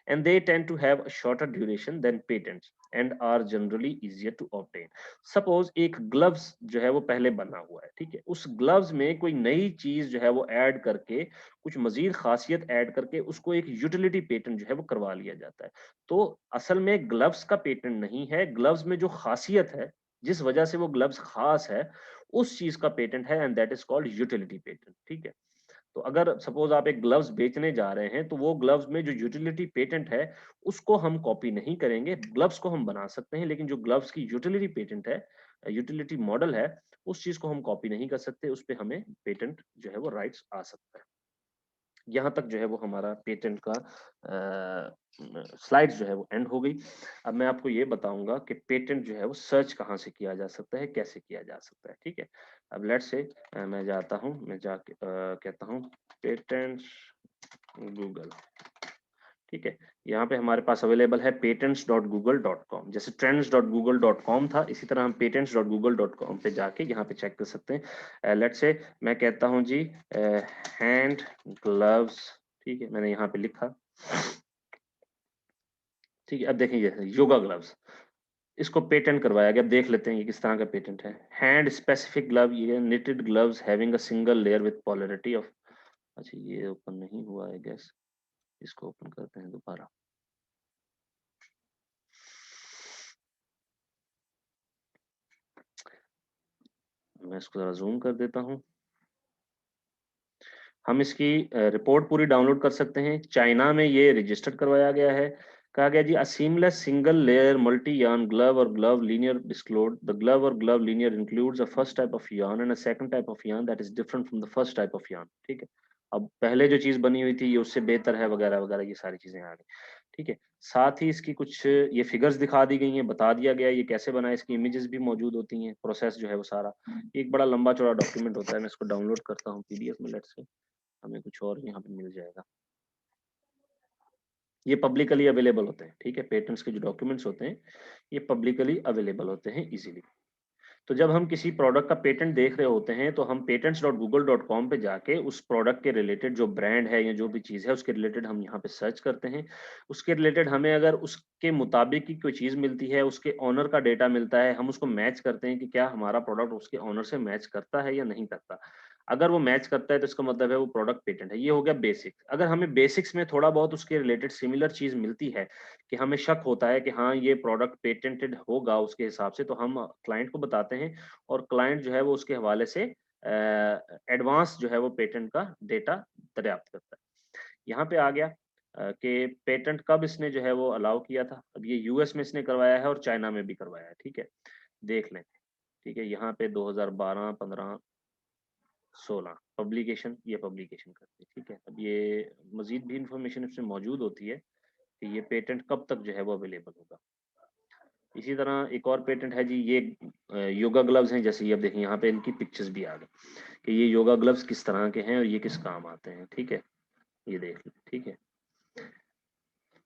And they tend to have a shorter duration than patents and are generally easier to obtain. Suppose एक ग्लव्स जो है वो पहले बना हुआ है, ठीक है, उस ग्लव्स में कोई नई चीज जो है वो ऐड करके, कुछ मजीद खासियत ऐड करके उसको एक यूटिलिटी पेटेंट जो है वो करवा लिया जाता है। तो असल में ग्लव्स का पेटेंट नहीं है, ग्लव्स में जो खासियत है, जिस वजह से वो ग्लव्स खास है, उस चीज का पेटेंट है, and that is called utility patent, ठीक है। तो अगर सपोज आप एक ग्लव्स बेचने जा रहे हैं, तो वो ग्लव्स में जो यूटिलिटी पेटेंट है, उसको हम कॉपी नहीं करेंगे। ग्लव्स को हम बना सकते हैं, लेकिन जो ग्लव्स की यूटिलिटी पेटेंट है, यूटिलिटी मॉडल है, उस चीज को हम कॉपी नहीं कर सकते, उस पे हमें पेटेंट जो है वो राइट्स आ सकता है। यहाँ तक जो है वो हमारा पेटेंट का स्लाइड्स जो है वो एंड हो गई। अब मैं आपको ये बताऊंगा कि पेटेंट जो है वो सर्च कहाँ से किया जा सकता है, कैसे किया जा सकता है, ठीक है। अब लेट्स से मैं जाता हूँ, मैं जाके कहता हूँ पेटेंट्स गूगल, ठीक है। यहाँ पे हमारे पास अवेलेबल है patents.google.com। जैसे trends.google.com था, इसी तरह हम patents.google.com पे जाके यहाँ पे चेक कर सकते हैं। लेट्स से मैं कहता हूँ जी हैंड ग्लव्स, ठीक है, मैंने यहाँ पे लिखा, ठीक है। अब देखें ये योगा ग्लव्स, इसको पेटेंट करवाया गया। अब देख लेते हैं ये किस तरह का पेटेंट है। हैंड स्पेसिफिक ग्लव, ये knitted gloves having a single layer with polarity of, अच्छा ये ओपन नहीं हुआ है गैस, इसको ओपन करते हैं दोबारा। मैं इसको जरा जूम कर देता हूँ। हम इसकी रिपोर्ट पूरी डाउनलोड कर सकते हैं। चाइना में ये रजिस्टर्ड करवाया गया है। कहा गया जी, a seamless single layer multi yarn glove or glove liner disclosed, the glove or glove liner includes a first type of yarn and a second type of yarn that is different from the first type of yarn, ठीक है। अब पहले जो चीज बनी हुई थी ये उससे बेहतर है, वगैरह वगैरह, ये सारी चीजें आ गई, ठीक है। साथ ही इसकी कुछ ये फिगर्स दिखा दी गई हैं, बता दिया गया ये कैसे बना है, इसकी इमेजेस भी मौजूद होती हैं, प्रोसेस जो है वो सारा एक बड़ा लंबा चौड़ा डॉक्यूमेंट होता है। मैं इसको डाउनलोड करता हूँ पीडीएफ में, लेट्स से हमें कुछ और यहाँ पे मिल जाएगा। ये पब्लिकली अवेलेबल होते हैं, ठीक है। पेटेंट्स के जो डॉक्यूमेंट्स होते हैं ये पब्लिकली अवेलेबल होते हैं इजीली। तो जब हम किसी प्रोडक्ट का पेटेंट देख रहे होते हैं, तो हम patents.google.com पे जाके उस प्रोडक्ट के रिलेटेड जो ब्रांड है या जो भी चीज़ है उसके रिलेटेड हम यहाँ पे सर्च करते हैं। उसके रिलेटेड हमें अगर उसके मुताबिक की कोई चीज़ मिलती है, उसके ऑनर का डेटा मिलता है, हम उसको मैच करते हैं कि क्या हमारा प्रोडक्ट उसके ऑनर से मैच करता है या नहीं करता। अगर वो मैच करता है तो इसका मतलब है वो प्रोडक्ट पेटेंट है। ये हो गया बेसिक। अगर हमें बेसिक्स में थोड़ा बहुत उसके रिलेटेड सिमिलर चीज़ मिलती है कि हमें शक होता है कि हाँ ये प्रोडक्ट पेटेंटेड होगा उसके हिसाब से, तो हम क्लाइंट को बताते हैं, और क्लाइंट जो है वो उसके हवाले से एडवांस जो है वो पेटेंट का डेटा दरियाफ्त करता है। यहाँ पे आ गया कि पेटेंट कब इसने जो है वो अलाउ किया था। अब ये यूएस में इसने करवाया है और चाइना में भी करवाया है, ठीक है। देख लें, ठीक है। यहाँ पे 2012, 15, 16 पब्लिकेशन, ये पब्लिकेशन करती है, ठीक है। अब ये मजीद भी इंफॉर्मेशन इसमें मौजूद होती है कि ये पेटेंट कब तक जो है वो अवेलेबल होगा। इसी तरह एक और पेटेंट है जी, ये योगा ग्लव्स हैं। जैसे ये अब देखिए यहाँ पे इनकी पिक्चर्स भी आ गई कि ये योगा ग्लव्स किस तरह के हैं और ये किस काम आते हैं, ठीक है। ये देख लीजिए, ठीक है।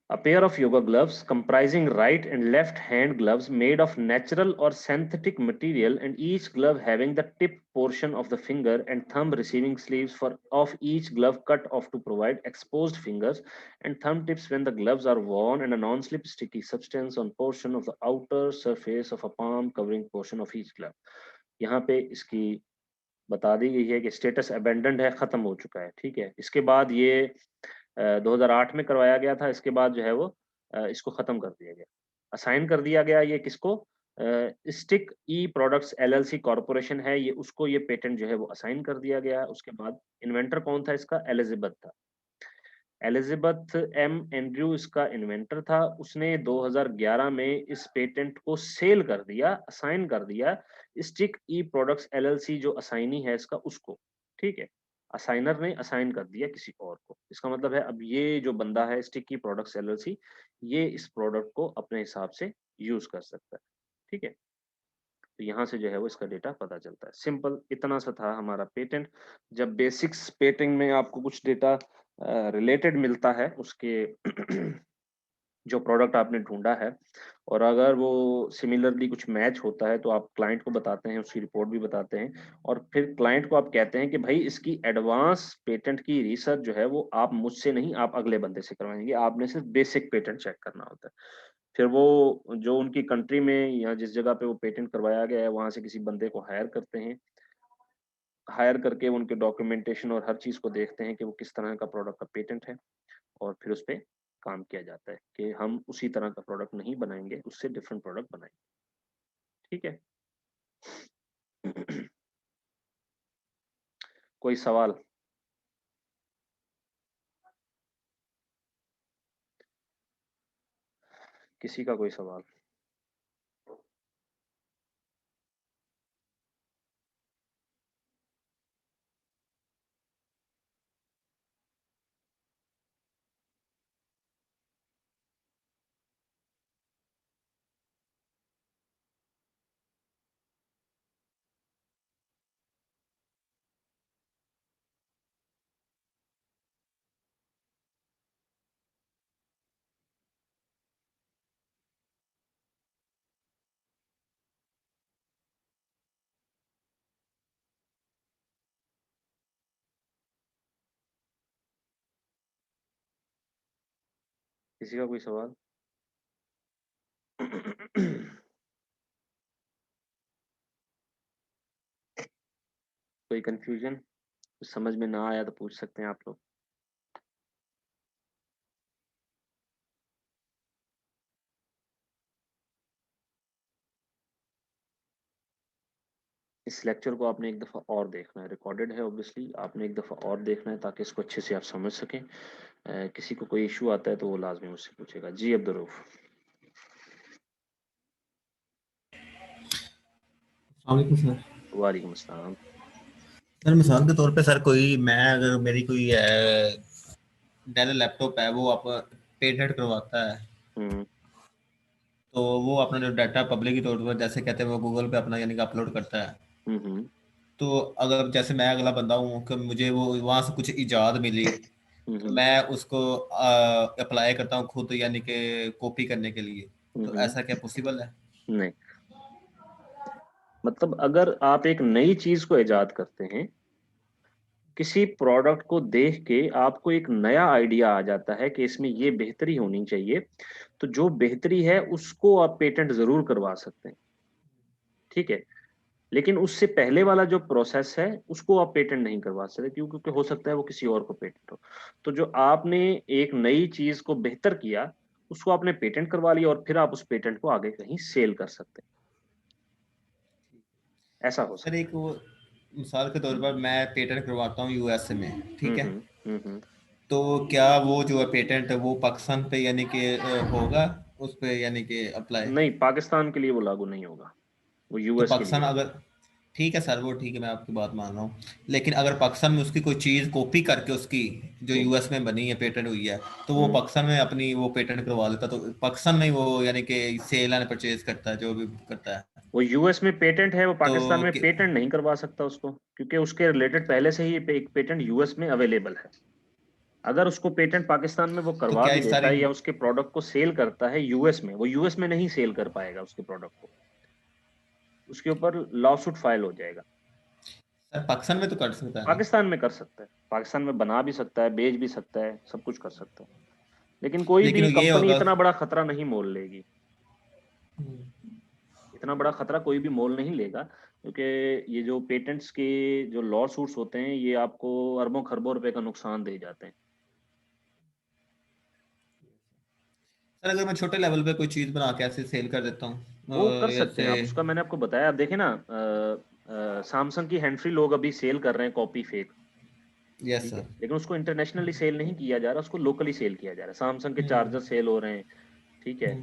A pair of yoga gloves comprising right and left hand gloves made of natural or synthetic material, and each glove having the tip portion of the finger and thumb receiving sleeves for of each glove cut off to provide exposed fingers and thumb tips when the gloves are worn, and a non-slip sticky substance on portion of the outer surface of a palm covering portion of each glove। यहाँ पे इसकी बता दी गई है कि status abandoned है, खत्म हो चुका है, ठीक है। इसके बाद ये 2008 में करवाया गया था। इसके बाद जो है वो इसको खत्म कर दिया गया, असाइन कर दिया गया ये किसको, स्टिक ई प्रोडक्ट्स एलएलसी कॉर्पोरेशन है ये, उसको ये पेटेंट जो है वो असाइन कर दिया गया। उसके बाद इन्वेंटर कौन था इसका, एलिजाबेथ था। एलिजाबेथ एम एंड्रयू इसका इन्वेंटर था। उसने 2011 में इस पेटेंट को सेल कर दिया, असाइन कर दिया स्टिक ई प्रोडक्ट्स एलएलसी जो असाइनी है इसका उसको, ठीक है। असाइनर ने असाइन कर दिया किसी और को। इसका मतलब है अब ये जो बंदा है स्टिक ई प्रोडक्ट्स एलएलसी, ये इस प्रोडक्ट को अपने हिसाब से यूज कर सकता है, ठीक है। तो यहाँ से जो है वो इसका डेटा पता चलता है। सिंपल इतना सा था हमारा पेटेंट। जब बेसिक्स पेटेंट में आपको कुछ डेटा रिलेटेड मिलता है उसके जो प्रोडक्ट आपने ढूँढा है, और अगर वो सिमिलरली कुछ मैच होता है, तो आप क्लाइंट को बताते हैं, उसकी रिपोर्ट भी बताते हैं, और फिर क्लाइंट को आप कहते हैं कि भई इसकी एडवांस पेटेंट की रिसर्च जो है वो आप मुझसे नहीं, आप अगले बंदे से करवाएँगे, आपने सिर्फ बेसिक पेटेंट चेक करना होता है। फिर वो जो उनकी कंट्री में या जिस जगह पे वो पेटेंट करवाया गया है, वहाँ से किसी बंदे को हायर करते हैं। हायर करके उनके डॉक्यूमेंटेशन और हर चीज़ को देखते हैं कि वो किस तरह का प्रोडक्ट का पेटेंट है, और फिर उसपे काम किया जाता है कि हम उसी तरह का प्रोडक्ट नहीं बनाएँगे, उससे डिफरेंट प्रोडक्ट बनाएँगे। ठीक है? कोई सवाल? किसी का कोई सवाल? किसी का कोई सवाल? कोई कन्फ्यूजन? कुछ समझ में ना आया तो पूछ सकते हैं आप लोग। इस लेक्चर को आपने एक दफ़ा और देखना है, रिकॉर्डेड है ऑब्वियसली, आपने एक दफ़ा और देखना है ताकि इसको अच्छे से आप समझ सकें। किसी को कोई इश्यू आता है तो वो लाज़मी मुझसे पूछेगा। जी अब्दुर्रऊफ़। वालेकुम सर। वालेकुम अस्सलाम। सर मिसाल के तौर पे सर कोई मैं अगर मेरी कोई डेल लैपटॉप है वो आप पेटेंट करवाता है हुँ, तो वो अपना जो डाटा पब्लिक के तौर पर जैसे कहते हैं वो गूगल पे अपना यानी कि अपलोड करता है। हुँ, हुँ, तो अगर जैसे मैं अगला बंदा हूँ कि मुझे वो वहाँ से कुछ इजाद मिली हुँ, तो हुँ, मैं उसको अप्लाई करता हूँ खुद यानी कि कॉपी करने के लिए। हुँ, तो हुँ। ऐसा क्या पॉसिबल है? नहीं, मतलब अगर आप एक नई चीज़ को इजाद करते हैं, किसी प्रोडक्ट को देख के आपको एक नया आइडिया आ जाता है कि इसमें ये बेहतरी होनी चाहिए, तो जो बेहतरी है उसको आप पेटेंट ज़रूर करवा सकते हैं, ठीक है? लेकिन उससे पहले वाला जो प्रोसेस है, उसको आप पेटेंट नहीं करवा सकते, क्यों? क्योंकि हो सकता है वो किसी और को पेटेंट हो। तो जो आपने एक नई चीज़ को बेहतर किया, उसको आपने पेटेंट करवा लिया और फिर आप उस पेटेंट को आगे कहीं सेल कर सकते हैं। ऐसा हो सर सकता एक है। वो मिसाल के तौर पर मैं पेटेंट करवाता हूँ यूएसए में, हुँ, ठीक है? हुँ। हुँ, हुँ। तो क्या वो जो है पेटेंट है वो पाकिस्तान पे यानी कि होगा उस पे यानी कि अप्लाई? नहीं, पाकिस्तान के लिए वो लागू नहीं होगा, वो तो यूएस के लिए पाकिस्तान होगा। अगर ठीक है सर वो ठीक है मैं आपकी बात मान रहा हूँ, लेकिन अगर पाकिस्तान में उसकी कोई चीज़ कॉपी करके उसकी जो हुँ, यूएस में बनी है पेटेंट हुई है तो वो हुँ। पाकिस्तान में अपनी वो पेटेंट करवा लेता तो पाकिस्तान में ही वो यानी कि सेल एंड परचेज करता है जो भी करता है। वो यूएस में पेटेंट है, वो तो पाकिस्तान में कि- पेटेंट नहीं करवा सकता उसको, क्योंकि उसके रिलेटेड पहले से ही एक पेटेंट यूएस में अवेलेबल है। अगर उसको पेटेंट पाकिस्तान में वो तो करवा क्या भी इस देता सारी है या उसके प्रोडक्ट को सेल करता है यूएस में, वो यूएस में नहीं सेल कर पाएगा उसके प्रोडक्ट को। उसके ऊपर लॉ सूट फाइल हो जाएगा। सर पाकिस्तान में तो कर सकता है ना? पाकिस्तान में कर सकता है, पाकिस्तान में बना भी सकता है, बेच भी सकता है, सब कुछ कर सकता है। लेकिन कोई लेकिन भी वो ये कंपनी होगा। इतना बड़ा खतरा नहीं मोल लेगी। इतना बड़ा खतरा कोई भी मोल नहीं लेगा, क्योंकि ये जो पेटेंट्स के जो लॉ सूट्स होते हैं, ये आपको अरबों खरबों रुपए का नुकसान दे जाते हैं। सर अगर मैं छोटे लेवल पे कोई चीज़ बना के ऐसे सेल कर देता हूँ वो कर सकते हैं जैसे। आप, उसका मैंने आपको बताया। आप देखें ना, सैमसंग की हैंड फ्री लोग अभी सेल कर रहे हैं कॉपी फेक, यस ठीक है? सर। लेकिन उसको इंटरनेशनली सेल नहीं किया जा रहा, उसको लोकली सेल किया जा रहा है। सैमसंग के चार्जर सेल हो रहे हैं, ठीक है?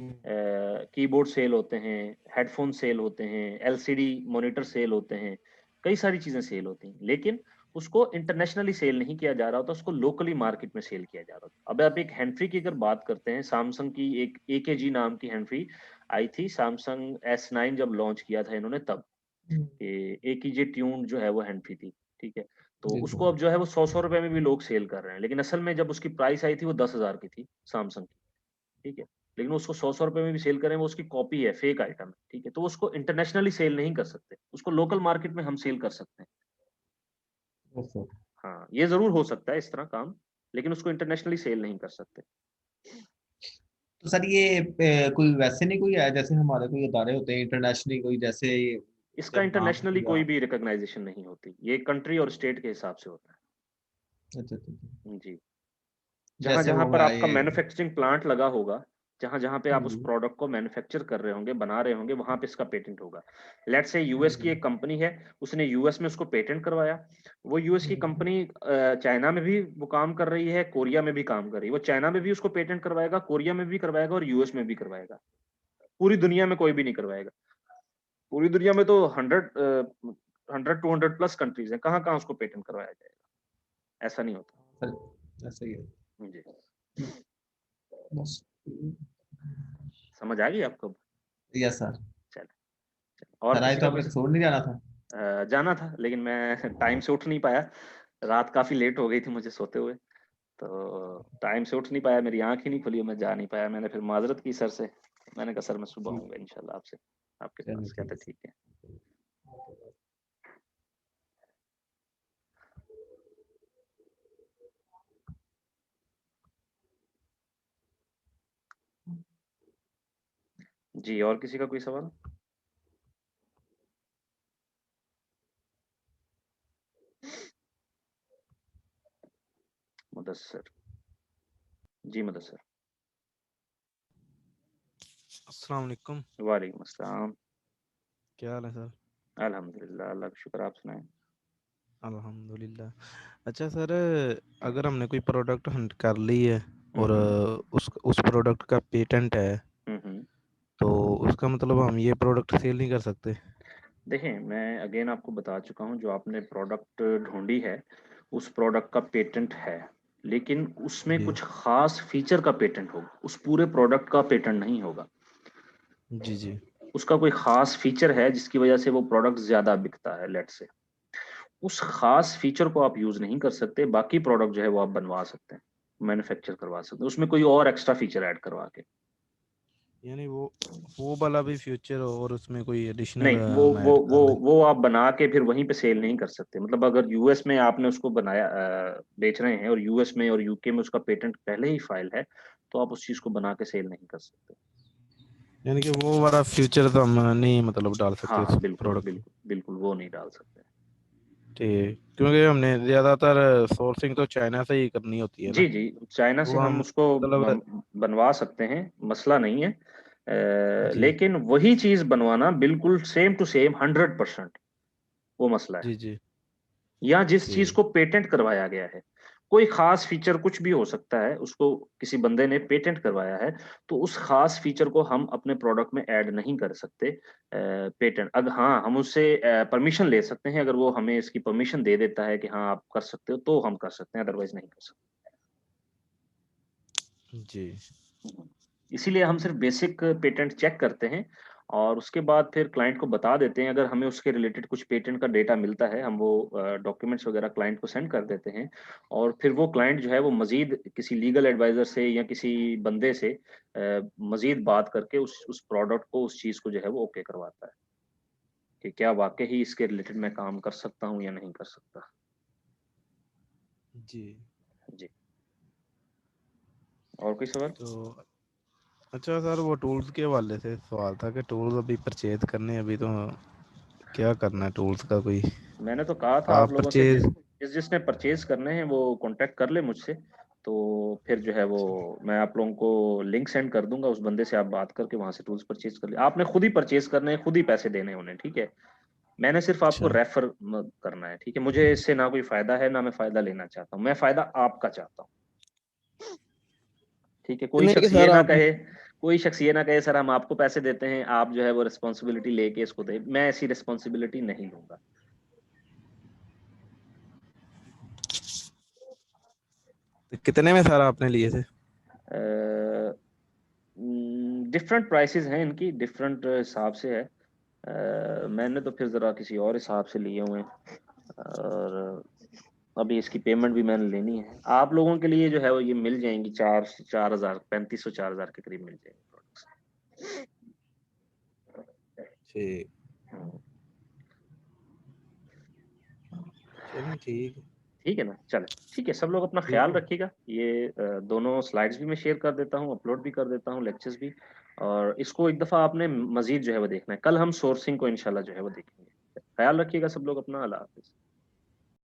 कीबोर्ड सेल होते हैं, हेडफ़ोन सेल होते हैं, एलसीडी मॉनिटर सेल होते हैं, कई सारी चीज़ें सेल होती हैं। लेकिन उसको इंटरनेशनली सेल नहीं किया जा रहा होता, उसको लोकली मार्केट में सेल किया जा रहा होता। अब आप एक हैंड फ्री की अगर बात करते हैं, सैमसंग की एक एकेजी नाम की हैंड फ्री आई थी, सैमसंग S9 जब लॉन्च किया था इन्होंने तब। ये एकीजे ट्यून जो है वो हैंड फ्री थी, ठीक है? तो जी उसको अब जो है वो 100-100 रुपए में भी लोग सेल कर रहे हैं। लेकिन असल में जब उसकी प्राइस आई थी वो 10,000 की थी सैमसंग की, ठीक है? लेकिन उसको 100 रुपए में भी सेल करें, वो उसकी कॉपी है, फेक आइटम है, ठीक है? तो उसको इंटरनेशनली सेल नहीं कर सकते, उसको लोकल मार्केट में हम सेल कर सकते हैं। Yes sir. हाँ, ये ज़रूर हो सकता है इस तरह काम, लेकिन उसको इंटरनेशनली सेल नहीं कर सकते। तो सर ये कोई वैसे नहीं कोई है जैसे हमारे कोई इदारे होते हैं इंटरनेशनली कोई जैसे इसका जब नाम इंटरनेशनली किया। कोई भी रिकॉग्नाइजेशन नहीं होती, ये कंट्री और स्टेट के हिसाब से होता अच्छा अच्छा अच्छा। है। जी। जैसे जहाँ-जहाँ वो पर है आपका ये। मैन्युफैक्चरिंग प्लांट लगा होगा, जहाँ-जहाँ पे आप उस हम्म, प्रोडक्ट को मैन्युफैक्चर कर रहे होंगे, बना रहे होंगे, वहाँ पे इसका पेटेंट होगा। लेट्स से यूएस की हम्म, एक कंपनी है, उसने यूएस में उसको पेटेंट करवाया। वो यूएस की हम्म, कंपनी चाइना में भी वो काम कर रही है, कोरिया में भी काम कर रही है। वो चाइना में भी उसको पेटेंट करवाएगा, कोरिया में भी करवाएगा और यूएस में भी करवाएगा। पूरी दुनिया में कोई भी नहीं करवाएगा। पूरी दुनिया में तो 100 200 प्लस कंट्रीज़ हैं, कहाँ-कहाँ उसको पेटेंट करवाया जाएगा? ऐसा नहीं होता। सर ऐसा ही है। जी। बस। समझ आ गई आपको? Yes sir. चलिए, चलिए और सर आज किसी तो का आपने कुछ कसूर नहीं जाना था। जाना था लेकिन मैं टाइम से उठ नहीं पाया। रात काफ़ी लेट हो गई थी मुझे सोते हुए, तो टाइम से उठ नहीं पाया, मेरी आँख ही नहीं खुली और मैं जा नहीं पाया। मैंने फिर माज़रत की सर से। मैंने कहा सर मैं सुबह ठीक। आऊँगा इंशाल्लाह आपसे आपके चलिए पास। ठीक कहते है ठीक है। सर। जी, और किसी का कोई सवाल? मुदस्सिर। जी मुदस्सिर। अस्सलाम वालेकुम। वालेकुम अस्सलाम। क्या हाल है सर? अल्हम्दुलिल्लाह, अल्लाह का शुक्र, आप सुनाएँ? अल्हम्दुलिल्लाह। अच्छा सर, अगर हमने कोई प्रोडक्ट हंट कर ली है हुँ, और हुँ। उस प्रोडक्ट का पेटेंट है, हुँ, हुँ। तो उसका मतलब हम ये प्रोडक्ट सेल नहीं कर सकते? देखें, मैं अगेन आपको बता चुका हूँ, जो आपने प्रोडक्ट ढूँढी है, उस प्रोडक्ट का पेटेंट है, लेकिन उसमें जी कुछ ख़ास फ़ीचर का पेटेंट होगा, उस पूरे प्रोडक्ट का पेटेंट नहीं होगा। जी जी। उसका कोई ख़ास फ़ीचर है जिसकी वज़ह से वो प्रोडक्ट ज़्यादा बिकता है लेट्स से। उस ख़ास फ़ीचर को आप यूज़ नहीं कर सकते, बाकी प्रोडक्ट जो है वो आप बनवा सकते हैं, मैन्युफैक्चर करवा सकते हैं, उसमें कोई और एक्स्ट्रा फ़ीचर ऐड करवा के। यानी वो वाला भी फ्यूचर और उसमें कोई एडिशनल नहीं, हम ऐड कर लें? वो आप बना के फिर वहीं पे सेल नहीं कर सकते। मतलब अगर यूएस में आपने उसको बनाया बेच रहे हैं और यूएस में और यूके में उसका पेटेंट पहले ही फाइल है, तो आप उस चीज़ को बना के सेल नहीं कर सकते। यानी कि वो वाला फ्यूचर तो हम नहीं मतलब डाल सकते हाँ, उस बिल्कुल, प्रोडक्ट में? बिल्कुल, बिल्कुल वो नहीं डाल सकते। ठीक, क्योंकि हमने ज़्यादातर सोर्सिंग तो चाइना से ही करनी होती है ना, जी, जी, चाइना से तो हम हम उसको मतलब। बनवा सकते हैं, मसला नहीं है। जी लेकिन वही चीज़ बनवाना बिल्कुल सेम टू सेम 100% वो मसला है। जी जी। या जिस चीज़ ठीक। को पेटेंट करवाया गया है, कोई ख़ास फ़ीचर कुछ भी हो सकता है, उसको किसी बंदे ने पेटेंट करवाया है, तो उस ख़ास फ़ीचर को हम अपने प्रोडक्ट में ऐड नहीं कर सकते पेटेंट हाँ, हम उससे परमिशन ले सकते हैं, अगर वो हमें इसकी परमिशन दे देता है कि हाँ, आप कर सकते हो, तो हम कर सकते हैं, अदरवाइज़ नहीं कर सकते। जी हुँ। इसीलिए हम सिर्फ़ बेसिक पेटेंट चेक करते हैं और उसके बाद फिर क्लाइंट को बता देते हैं, अगर हमें उसके रिलेटेड कुछ पेटेंट का डेटा मिलता है, हम वो डॉक्यूमेंट्स वगैरह क्लाइंट को सेंड कर देते हैं और फिर वो क्लाइंट जो है वो मज़ीद किसी लीगल एडवाइज़र से या किसी बंदे से मज़ीद बात करके उस प्रोडक्ट को, उस चीज़ को जो है वो ओके करवाता है, कि क्या वाक़ई ही इसके रिलेटेड मैं काम कर सकता हूँ या नहीं कर सकता। जी। जी, और कोई सवाल? तो अच्छा सर, वो टूल्स के हवाले से सवाल था कि टूल्स अभी परचेज करने हैं, अभी तो क्या करना है टूल्स का कोई? मैंने तो कहा था आप आप लोगों से परचेज। जिसने परचेज़ करने हैं वो कॉन्टैक्ट कर ले मुझसे, तो फिर जो है वो मैं आप लोगों को लिंक सेंड कर दूँगा, उस बंदे से आप बात करके वहाँ से टूल्स परचेज़ कर ले आपने खुद ही परचेज़ करने हैं, खुद ही पैसे देने हैं उन्हें, ठीक है? मैंने सिर्फ़ आपको अच्छा, रेफ़र म करना है, ठीक है? मुझे इससे ना कोई फ़ायदा है, ना मैं फ़ायदा लेना चाहता हूँ, मैं फ़ायदा आपका चाहता हूँ, ठीक है? नहीं कि सर आप। कोई शख़्स ये ना कहे सर हम आपको पैसे देते हैं, आप जो है वो रिस्पॉन्सिबिलिटी लेके इसको दें, मैं ऐसी रिस्पॉन्सिबिलिटी नहीं लूँगा। कितने में सर आपने लिए थे? अ डिफरेंट प्राइसेज़ हैं इनकी, डिफरेंट हिसाब से है। मैंने तो फिर ज़रा किसी और हिसाब से लिए हुए हैं और अभी इसकी पेमेंट भी मैंने लेनी है। आप लोगों के लिए जो है वो ये मिल जाएंगी 4,000 3500 4,000 के करीब मिल जाएंगे प्रोडक्ट्स। ठीक, चलिए ठीक है। ठीक है ना, चले ठीक है। सब लोग अपना ठीक ख्याल है। रखिएगा। ये दोनों स्लाइड्स भी मैं शेयर कर देता हूँ, अपलोड भी कर देता हूँ, लेक्चर्स भी। और इसको एक दफ़ा आपने मजीद जो है वो देखना है। कल हम सोर्सिंग को इंशाल्लाह जो है वो देखेंगे। ख्याल रखिएगा सब लोग अपना। अल्लाह हाफिज़।